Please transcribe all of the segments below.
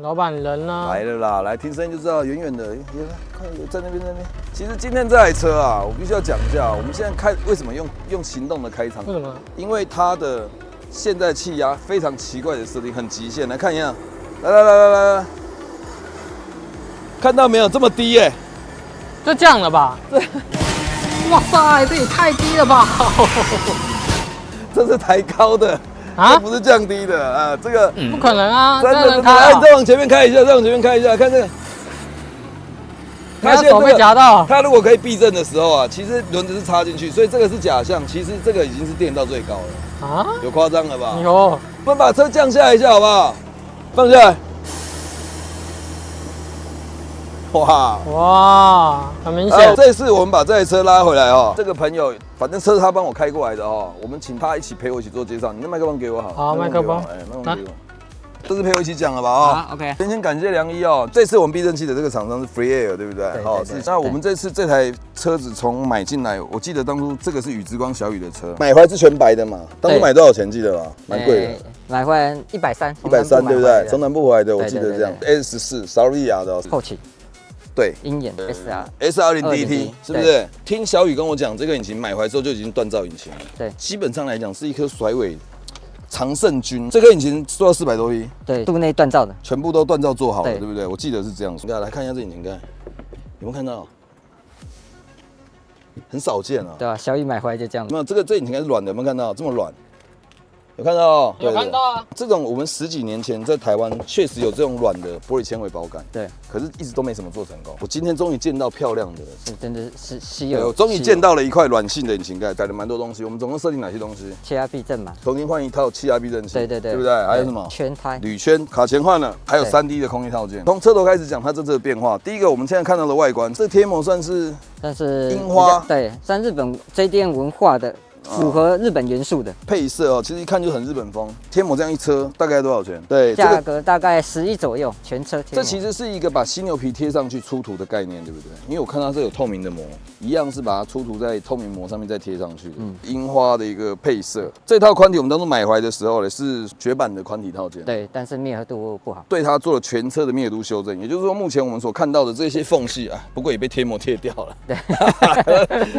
老板人呢？来了啦，来听声音就知道，远远的，看有在那边。其实今天这台车啊，我必须要讲一下，我们现在开为什么用行动的开场？为什么？因为它的现在气压非常奇怪的设定，很极限。来看一下，来，看到没有？这么低耶、就这样了吧？哇塞，这也太低了吧！这是抬高的。这不是降低的啊，这个不可能啊！真的，哎，你再往前面开一下，看这个。他手被夹到。他如果可以避震的时候啊，其实轮子是插进去，所以这个是假象。其实这个已经是电到最高了啊，有夸张了吧？有。我们把车降下来一下好不好？放下来。哇，很明显。这次我们把这台车拉回来哦。这个朋友，反正车是他帮我开过来的哦。我们请他一起陪我一起做介绍。你那麦克风给我好。好，麦克风。哎，麦克风给我。这是陪我一起讲了吧？哦。好 ，OK。先感谢梁一哦。这次我们避震器的这个厂商是 Free Air， 对不对？好，是。那我们这次这台车子从买进来，我记得当初这个是宇之光小宇的车，买回来是全白的嘛。当初买多少钱记得吗？蛮贵的。买回来130，对不对？从南部回来的，我记得这样。S14，萨利亚的。后期。对，鹰眼 S20DT 是不是？听小雨跟我讲，这个引擎买回来之后就已经锻造引擎了。对，基本上来讲是一颗甩尾常胜军。这颗引擎做到400多匹，对，镀内锻造的，全部都锻造做好了，对不对？我记得是这样。来看一下这引擎盖，有没有看到？很少见啊。对啊，小雨买回来就这样。没有，这引擎盖是软的，有没有看到？这么软。有看到？有看到啊！这种我们10几年前在台湾确实有这种软的玻璃纤维保杆，对，可是一直都没什么做成功。我今天终于见到漂亮的了，是真的是稀有。我终于见到了一块软性的引擎盖，改了蛮多东西。我们总共设定哪些东西？气压避震嘛，重新换一套气压避震器，对，对不对？还有什么？圈胎、铝圈、卡钳换了，还有3D 的空气套件。从车头开始讲它这次的变化。第一个，我们现在看到的外观，这贴膜算是樱花，对，算日本 JDM 文化的。符合日本元素的配色哦，其实一看就很日本风。贴膜这样一车大概多少钱？对，价格大概11左右，全车贴膜。这其实是一个把犀牛皮贴上去出涂的概念，对不对？因为我看到这有透明的膜，一样是把它出涂在透明膜上面再贴上去的。樱花的一个配色。这套宽体我们当初买回来的时候呢，是绝版的宽体套件。对，但是灭合度不好。对它做了全车的灭合度修正，也就是说目前我们所看到的这些缝隙啊，不过也被贴膜贴掉了。对，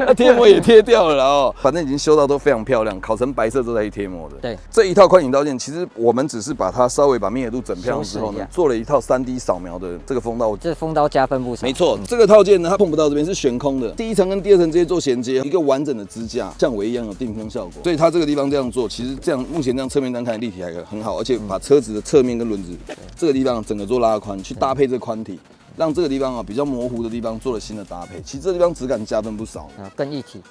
那贴膜也贴掉了哦，反正已经修到都非常漂亮。烤成白色之后再去贴膜的。对，这一套宽影刀件，其实我们只是把它稍微把灭合度整漂亮之后呢，做了一套3D 扫描的这个风刀。这风刀加分不少。没错，这个套件呢，它碰不到这边是悬空的，第一层跟第2层直接做衔接，一个完整的支架，像尾一样有定风效果。所以它这个地方这样做，其实这样目前这样侧面单看立体还很好，而且把车子的侧面跟轮子这个地方整个做拉宽，去搭配这个宽体。让这个地方啊比较模糊的地方做了新的搭配，其实这个地方质感加分不少，更一体。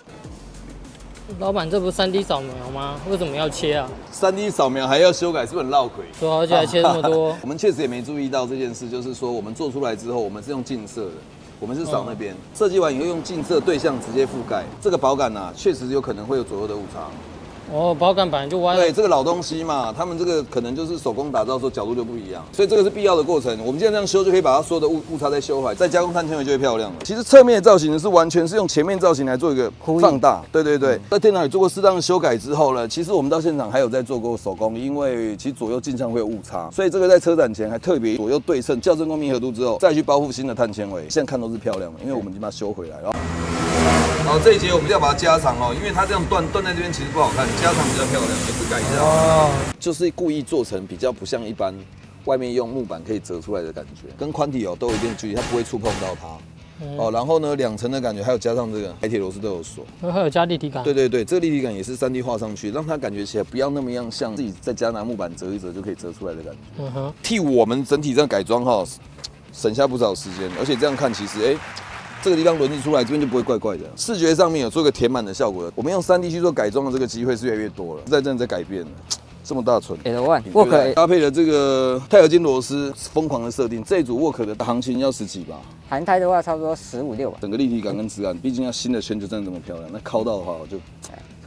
老板，这不是3D 扫描吗？为什么要切啊？3D 扫描还要修改，是不是很绕腿？对啊，而且还切这么多。我们确实也没注意到这件事，就是说我们做出来之后，我们是用近色的，我们是扫那边设计完以后用近色对象直接覆盖。这个保杆啊，确实有可能会有左右的误差。哦，保杆本来就歪了。对，这个老东西嘛，他们这个可能就是手工打造的时候角度就不一样，所以这个是必要的过程。我们现在这样修就可以把它所有的误差再修回来，再加工碳纤维就会漂亮了。其实侧面的造型呢是完全是用前面造型来做一个放大。对，在电脑里做过适当的修改之后呢，其实我们到现场还有在做过手工，因为其实左右镜像会有误差，所以这个在车展前还特别左右对称，校正过密合度之后再去包覆新的碳纤维，现在看都是漂亮的，因为我们已经把它修回来了。好，这一节我们就要把它加长哦，因为它这样断在这边其实不好看，加长比较漂亮，也是改一下哦，就是故意做成比较不像一般外面用木板可以折出来的感觉，跟宽体哦都有一定距离，它不会触碰到它。哦，然后呢，2层的感觉，还有加上这个海铁螺丝都有锁，还有加立体感。对，这个立体感也是3D 画上去，让它感觉起来不要那么样像自己在家拿木板折一折就可以折出来的感觉。替我们整体这样改装哈，省下不少时间，而且这样看其实这个地方轮子出来，这边就不会怪怪的。视觉上面有做一个填满的效果。我们用3D 去做改装的这个机会是越来越多了，真的在改变了。这么大寸 L1 Work 搭配了这个钛合金螺丝，疯狂的设定。这一组 Work 的行情要10几吧？含胎的话差不多15、16吧。整个立体感跟质感，毕竟要新的圈就真的这么漂亮。那敲到的话，我就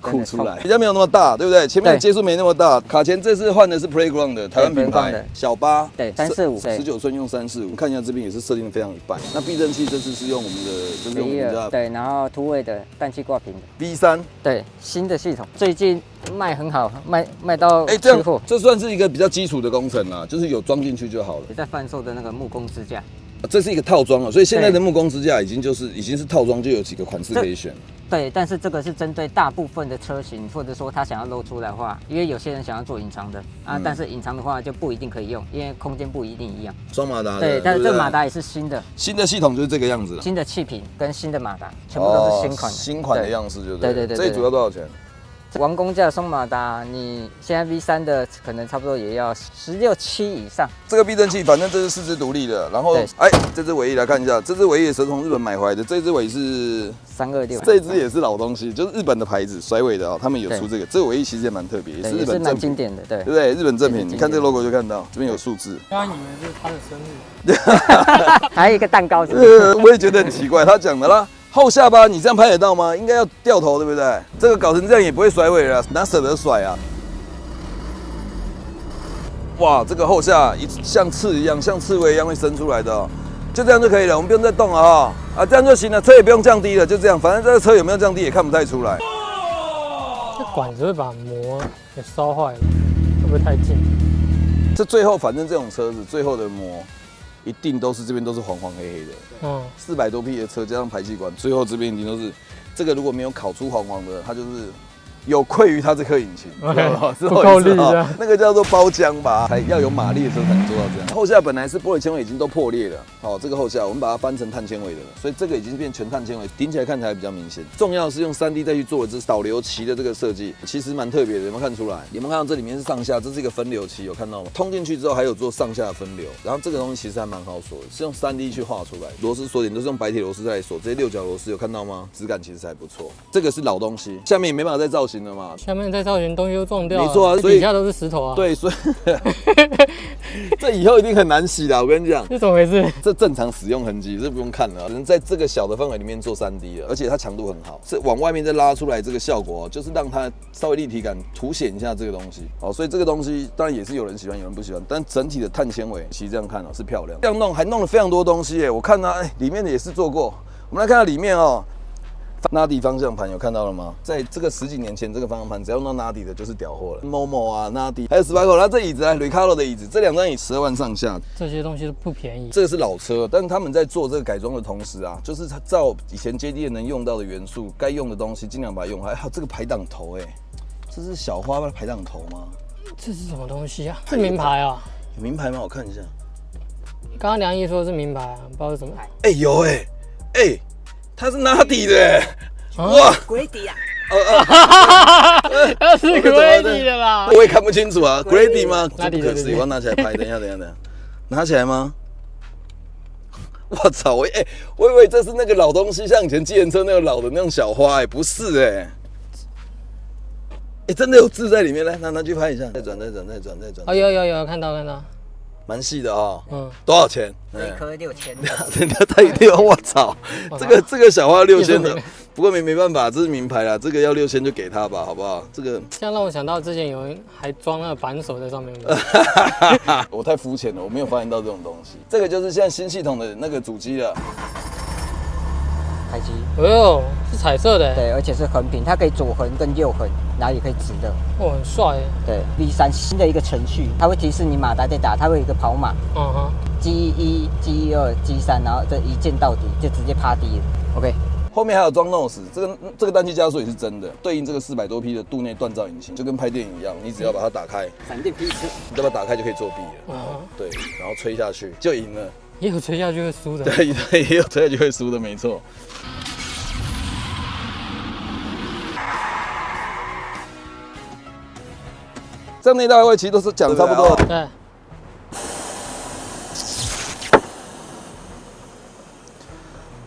酷出来，比较没有那么大，对不对？前面的接触没那么大。卡钳这次换的是 Playground 的台湾品牌小8，对345， 19寸用345，看一下这边也是设定的非常一般。那避震器这次是用我们的，就是我们的对，然后突围的氮气挂屏的 V3，对，新的系统，最近卖很好，卖到这样缺货，这算是一个比较基础的工程啦，就是有装进去就好了。也在贩售的那个木工支架。这是一个套装了，所以现在的木工支架已经是套装，就有几个款式可以选。对，但是这个是针对大部分的车型，或者说他想要露出来的话，因为有些人想要做隐藏的啊，但是隐藏的话就不一定可以用，因为空间不一定一样。双马达的，对，但是这个马达也是新的，新的系统就是这个样子了，新的气瓶跟新的马达，全部都是新款的，新款的样式就对。对。这主要多少钱？完工价双马达，你现在 V3 的可能差不多也要16、7以上。这个避震器，反正这是4只独立的，然后这只尾翼来看一下，这只尾翼也是从日本买回来的，这只尾是326，这只也是老东西，就是日本的牌子甩尾的哦，他们有出这个，这个尾翼其实也蛮特别，也是日本蛮经典的，对不对？日本正品，你看这个 logo 就看到，这边有数字。刚刚以为是他的生日，还有一个蛋糕，我也觉得很奇怪，他讲的啦。后下巴你这样拍得到吗？应该要掉头，对不对？这个搞成这样也不会甩尾了，哪舍得甩啊？哇，这个后下像刺一样，像刺猬一样会伸出来的哦，就这样就可以了，我们不用再动了哈。啊，这样就行了，车也不用降低了，就这样，反正这个车有没有降低也看不太出来。这管子会把膜给烧坏了，会不会太近？这最后反正这种车子最后的膜。一定都是这边都是黄黄黑黑的，400多匹的车加上排气管，最后这边一定都是这个如果没有烤出黄黄的，它就是有愧于它这颗引擎，不够力的，那个叫做包浆吧，还要有马力的车才能做到这样。后下本来是玻璃纤维已经都破裂了，好，这个后下我们把它翻成碳纤维的了，所以这个已经变全碳纤维，顶起来看起来比较明显。重要是用3D 再去做的这导流器的这个设计，其实蛮特别的，有没有看出来？有没有看到这里面是上下，这是一个分流器，有看到吗？通进去之后还有做上下分流，然后这个东西其实还蛮好锁的，是用3D 去画出来，螺丝锁点都是用白铁螺丝在锁，这些6角螺丝有看到吗？质感其实还不错。这个是老东西，下面也没办法再造型了嘛，下面再造型东西都撞掉了，没错啊，所以底下都是石头啊。对，所以这以后一定很难洗的，我跟你讲。这怎么回事？这正常使用痕迹，这不用看了，只能在这个小的范围里面做3D 了，而且它强度很好，是往外面再拉出来这个效果，就是让它稍微立体感凸显一下这个东西。哦，所以这个东西当然也是有人喜欢，有人不喜欢，但整体的碳纤维其实这样看是漂亮。这样弄还弄了非常多东西耶，我看它里面的也是做过。我们来看到里面哦。Nadi 方向盘有看到了吗？在这个10几年前，这个方向盘只要用到 Nadi 的就是屌货了。Momo 啊 ，Nadi 还有 Sparco， 那这椅子Recaro 的椅子，这2张椅12万上下，这些东西都不便宜。这个是老车，但是他们在做这个改装的同时啊，就是照以前街店能用到的元素，该用的东西尽量把它用好。还有这个排挡头，这是小花的排挡头吗？这是什么东西啊？是名牌啊？有名牌吗？我看一下。刚刚梁毅说的是名牌啊，不知道是什么牌。有它是 Nadi 的哇 ，Grady 啊，那是 Grady 的啦，我也看不清楚啊 ，Grady 吗？不可思议，我拿起来拍，等一下，拿起来吗？我操，我以为这是那个老东西，像以前计程车那个老的那种小花，不是真的有字在里面，来拿去拍一下，再转，哦，有看到。蛮细的哦，多少钱？一颗6000，人家太6，我操，这个小花6000的，不过没办法，这是名牌啦，这个要6000就给他吧，好不好？这个这样让我想到之前有人还装那个扳手在上面。我太肤浅了，我没有发现到这种东西。这个就是现在新系统的那个主机了。开机，是彩色的，对，而且是横屏，它可以左横跟右横，然后也可以直的，很帅。对 ，V3 新的一个程序，它会提示你马达在打，它会有一个跑马，G1、G2、G3，然后这一键到底就直接趴低了。OK， 后面还有装 NOS， 这个氮气加速也是真的，对应这个400多匹的镀内锻造引擎，就跟拍电影一样，你只要把它打开，闪电霹雳车，你再把它打开就可以作弊了。对，然后吹下去就赢了。也有吹下去会输的，对，也有吹下去会输的，没错。这样内大位其实都是讲差不多的。对。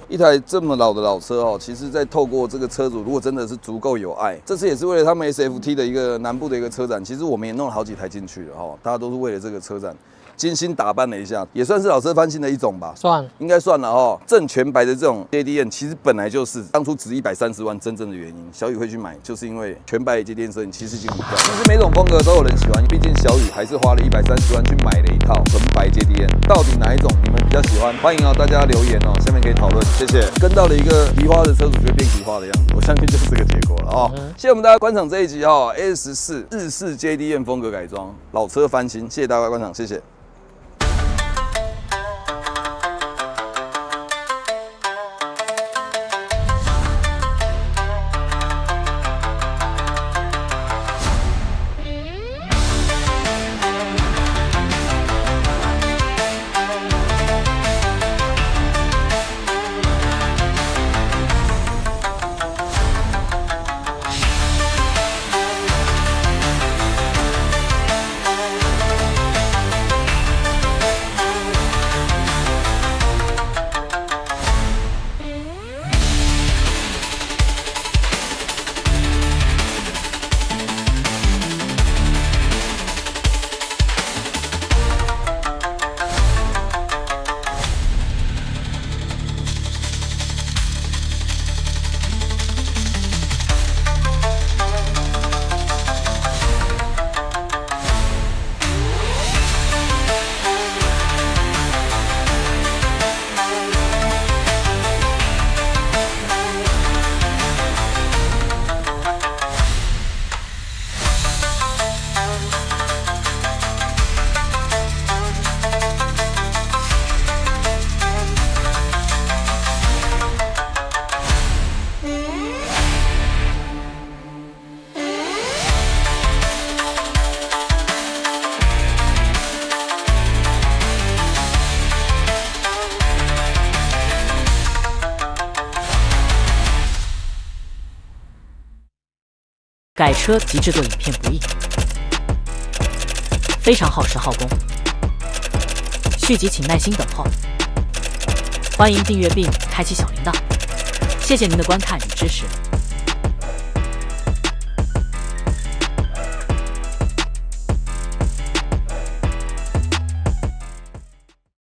一台这么老的老车其实在透过这个车主，如果真的是足够有爱，这次也是为了他们 SFT 的一个南部的一个车展，其实我们也弄了好几台进去了大家都是为了这个车展。精心打扮了一下，也算是老车翻新的一种吧。算，应该算了哦。正全白的这种 JDM， 其实本来就是当初值130万真正的原因。小宇会去买，就是因为全白 JDM 车其实已经很漂亮。其实每种风格都有人喜欢，毕竟小宇还是花了130万去买了一套纯白 JDM。到底哪一种你们比较喜欢？欢迎大家留言哦，下面可以讨论。谢谢。跟到了一个提花的车主就会变提花的样子，我相信就是这个结果了哦。谢谢我们大家观赏这一集哦 ，S14日式 JDM 风格改装，老车翻新，谢谢大家观赏，谢谢。改车及制作影片不易，非常耗时耗工，续集请耐心等候。欢迎订阅并开启小铃铛，谢谢您的观看与支持。